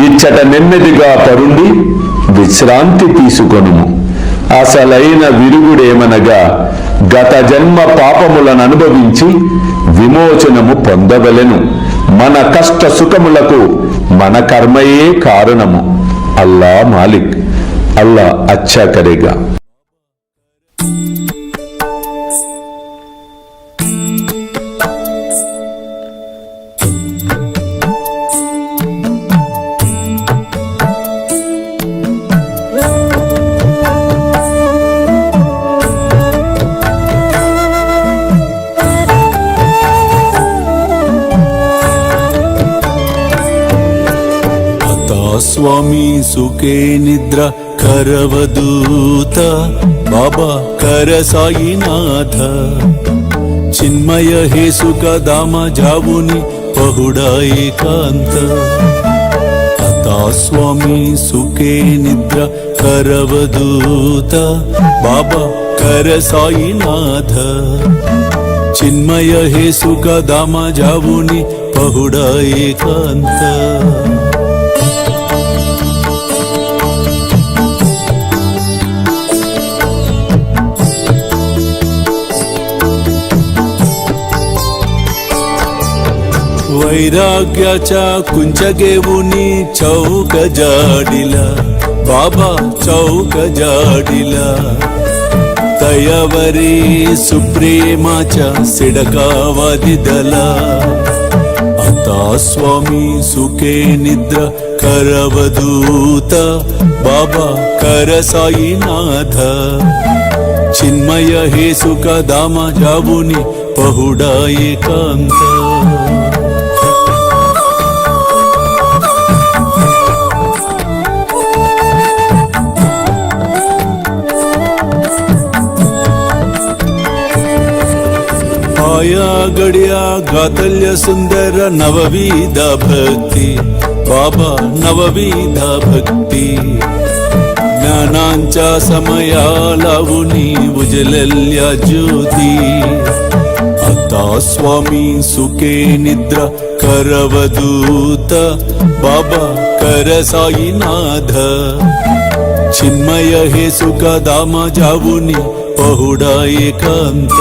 ఇచ్చట నెమ్మదిగా పరుండి విశ్రాంతి తీసుకొనుము. అసలైన విరుగుడేమనగా గత జన్మ పాపములను అనుభవించి విమోచనము పొందవలెను. మన కష్ట సుఖములకు మన కర్మయే కారణము. అల్లా మాలిక్. అల్లా అచ్చా కరేగా. స్వామి సుఖే నిద్ర కరవదూత బాబా కర సాయినాథ చిన్మయ హే సుఖ దామ జావుని పహుడా ఏకాంత అతా స్వామి సుఖే నిద్ర కరవదూత బాబా కర సాయినాథ చిన్మయ హే సుఖ దామ జావుని పహుడా ఏకాంత वैराग्याच्या कुंचगेवुनी चौक जाडिला बाबा चौक जाडिला तयावरी सुप्रेमाच्या सिडकावा दिदला आता स्वामी सुखे निद्र करवदूत बाबा कर साईनाथ चिन्मय हे सुख दामा जावुनी पहुडा एकांत आया गड्या गातल्य सुंदर नवविधा भक्ती बाबा नवविधा भक्ती ज्ञानांच्या समया लावुनी उजलल्या ज्योती आता स्वामी सुखे निद्रा करवदूत बाबा कर साईनाथ चिन्मय हे सुख दामा जावुनी पहुडा एकांत